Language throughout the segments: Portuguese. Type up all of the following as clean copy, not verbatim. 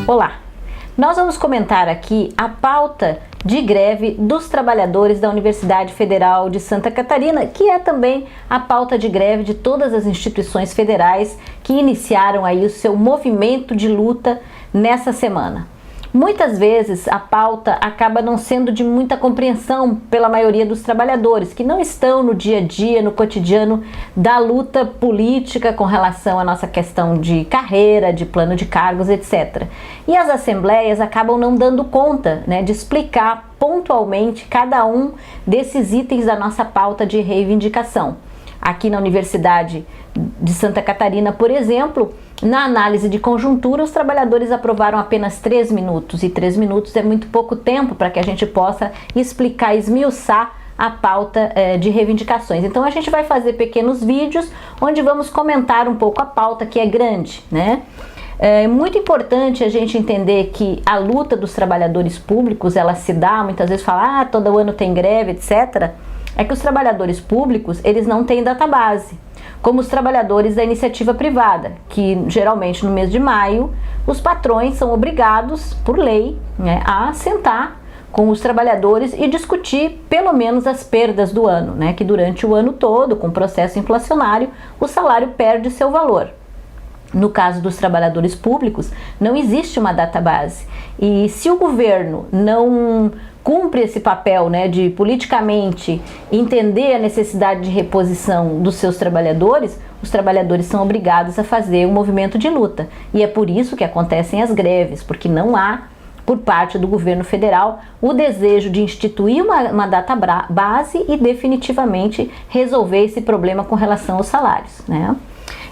Olá! Nós vamos comentar aqui a pauta de greve dos trabalhadores da Universidade Federal de Santa Catarina, que é também a pauta de greve de todas as instituições federais que iniciaram aí o seu movimento de luta nessa semana. Muitas vezes a pauta acaba não sendo de muita compreensão pela maioria dos trabalhadores, que não estão no dia a dia, no cotidiano da luta política com relação à nossa questão de carreira, de plano de cargos, etc. E as assembleias acabam não dando conta, de explicar pontualmente cada um desses itens da nossa pauta de reivindicação. Aqui na Universidade de Santa Catarina, por exemplo, na análise de conjuntura, os trabalhadores aprovaram apenas 3 minutos, e 3 minutos é muito pouco tempo para que a gente possa explicar, esmiuçar a pauta de reivindicações. Então a gente vai fazer pequenos vídeos onde vamos comentar um pouco a pauta, que é grande, É muito importante a gente entender que a luta dos trabalhadores públicos, ela se dá, muitas vezes fala, todo ano tem greve, etc. É que os trabalhadores públicos, eles não têm database, como os trabalhadores da iniciativa privada, que geralmente no mês de maio, os patrões são obrigados, por lei, a sentar com os trabalhadores e discutir pelo menos as perdas do ano, que durante o ano todo, com o processo inflacionário, o salário perde seu valor. No caso dos trabalhadores públicos, não existe uma database. E se o governo não cumpre esse papel, de politicamente entender a necessidade de reposição dos seus trabalhadores, os trabalhadores são obrigados a fazer um movimento de luta. E é por isso que acontecem as greves, porque não há, por parte do governo federal, o desejo de instituir uma database e definitivamente resolver esse problema com relação aos salários,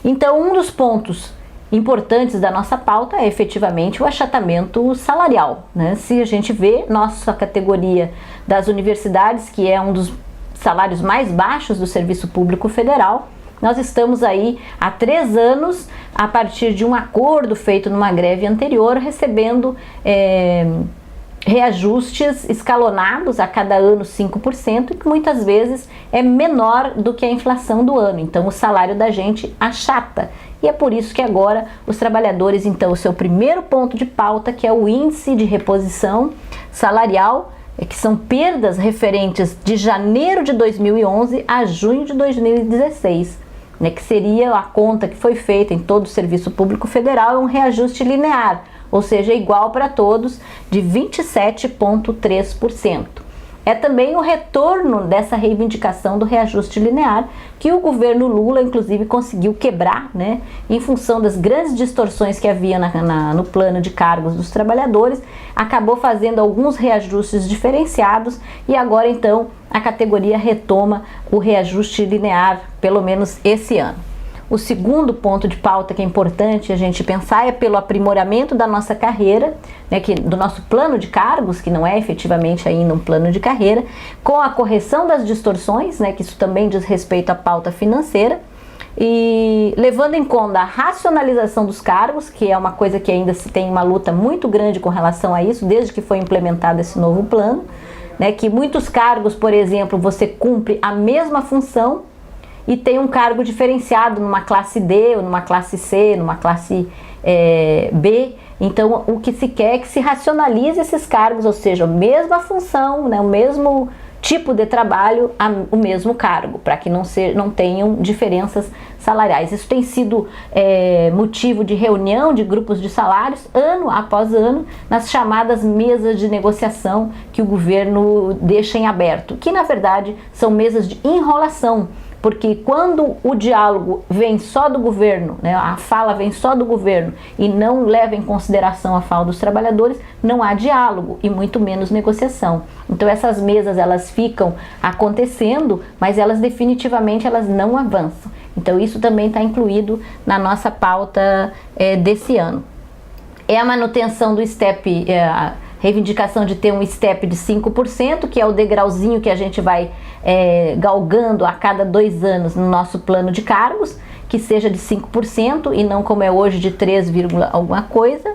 Então, um dos pontos importantes da nossa pauta é efetivamente o achatamento salarial, Se a gente vê nossa categoria das universidades, que é um dos salários mais baixos do Serviço Público Federal, nós estamos aí há 3 anos, a partir de um acordo feito numa greve anterior, recebendo reajustes escalonados a cada ano 5%, e que muitas vezes é menor do que a inflação do ano. Então o salário da gente achata. E é por isso que agora os trabalhadores, então, o seu primeiro ponto de pauta, que é o índice de reposição salarial, que são perdas referentes de janeiro de 2011 a junho de 2016, que seria a conta que foi feita em todo o Serviço Público Federal, um reajuste linear, ou seja, igual para todos, de 27,3%. É também o retorno dessa reivindicação do reajuste linear, que o governo Lula, inclusive, conseguiu quebrar, em função das grandes distorções que havia no plano de cargos dos trabalhadores, acabou fazendo alguns reajustes diferenciados, e agora, então, a categoria retoma o reajuste linear, pelo menos esse ano. O segundo ponto de pauta que é importante a gente pensar é pelo aprimoramento da nossa carreira, do nosso plano de cargos, que não é efetivamente ainda um plano de carreira, com a correção das distorções, que isso também diz respeito à pauta financeira, e levando em conta a racionalização dos cargos, que é uma coisa que ainda se tem uma luta muito grande com relação a isso, desde que foi implementado esse novo plano, que muitos cargos, por exemplo, você cumpre a mesma função, e tem um cargo diferenciado numa classe D, ou numa classe C, numa classe B. Então o que se quer é que se racionalize esses cargos, ou seja, a mesma função, o mesmo tipo de trabalho, o mesmo cargo, para que não tenham diferenças salariais. Isso tem sido motivo de reunião de grupos de salários, ano após ano, nas chamadas mesas de negociação que o governo deixa em aberto, que na verdade são mesas de enrolação, porque quando o diálogo vem só do governo, a fala vem só do governo e não leva em consideração a fala dos trabalhadores, não há diálogo e muito menos negociação. Então essas mesas, elas ficam acontecendo, mas elas definitivamente não avançam. Então isso também está incluído na nossa pauta desse ano. É a manutenção do STEP, a reivindicação de ter um STEP de 5%, que é o degrauzinho que a gente vai galgando a cada 2 anos no nosso plano de cargos, que seja de 5% e não como é hoje de 3, alguma coisa.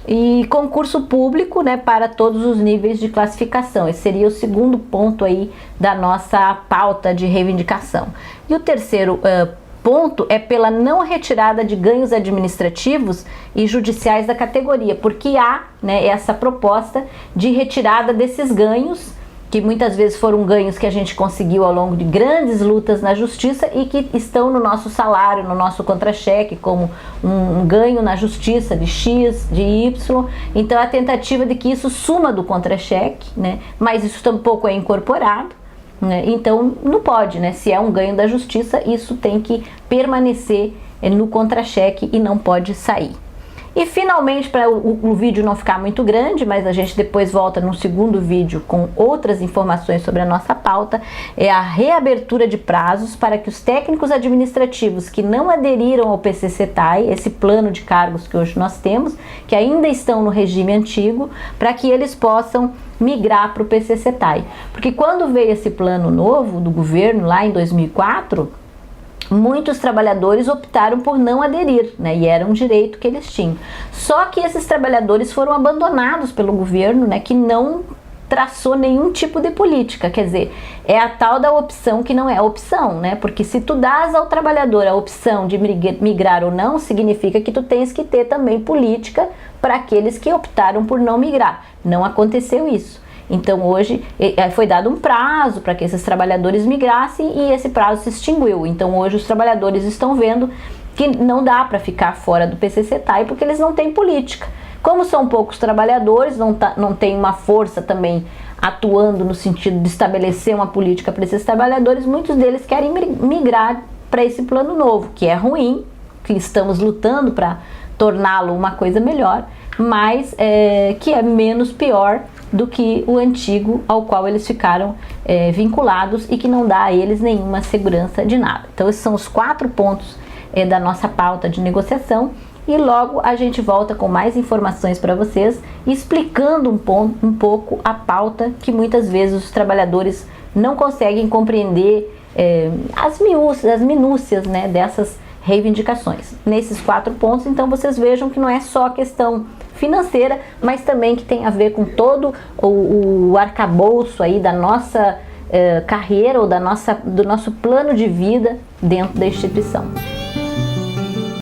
E concurso público, para todos os níveis de classificação. Esse seria o segundo ponto aí da nossa pauta de reivindicação. E o terceiro ponto é pela não retirada de ganhos administrativos e judiciais da categoria, porque há, né, essa proposta de retirada desses ganhos, que muitas vezes foram ganhos que a gente conseguiu ao longo de grandes lutas na justiça e que estão no nosso salário, no nosso contra-cheque, como um ganho na justiça de X, de Y. Então a tentativa de que isso suma do contra-cheque, né? Mas isso tampouco é incorporado, né? Então não pode, né? Se é um ganho da justiça, isso tem que permanecer no contra-cheque e não pode sair. E finalmente, para o vídeo não ficar muito grande, mas a gente depois volta num segundo vídeo com outras informações sobre a nossa pauta, é a reabertura de prazos para que os técnicos administrativos que não aderiram ao PCCETAI, esse plano de cargos que hoje nós temos, que ainda estão no regime antigo, para que eles possam migrar para o PCCETAI. Porque quando veio esse plano novo do governo, lá em 2004, muitos trabalhadores optaram por não aderir, né? E era um direito que eles tinham. Só que esses trabalhadores foram abandonados pelo governo, né? Que não traçou nenhum tipo de política. Quer dizer, é a tal da opção que não é a opção, né? Porque se tu dás ao trabalhador a opção de migrar ou não, significa que tu tens que ter também política para aqueles que optaram por não migrar. Não aconteceu isso. Então hoje foi dado um prazo para que esses trabalhadores migrassem e esse prazo se extinguiu. Então hoje os trabalhadores estão vendo que não dá para ficar fora do PCCETAI porque eles não têm política. Como são poucos trabalhadores, não tem uma força também atuando no sentido de estabelecer uma política para esses trabalhadores, muitos deles querem migrar para esse plano novo, que é ruim, que estamos lutando para torná-lo uma coisa melhor, mas que é menos pior do que o antigo ao qual eles ficaram vinculados e que não dá a eles nenhuma segurança de nada. Então esses são os 4 pontos da nossa pauta de negociação e logo a gente volta com mais informações para vocês, explicando um pouco a pauta que muitas vezes os trabalhadores não conseguem compreender as minúcias, né, dessas reivindicações. Nesses 4 pontos, então vocês vejam que não é só a questão financeira, mas também que tem a ver com todo o arcabouço aí da nossa carreira ou do nosso plano de vida dentro da instituição.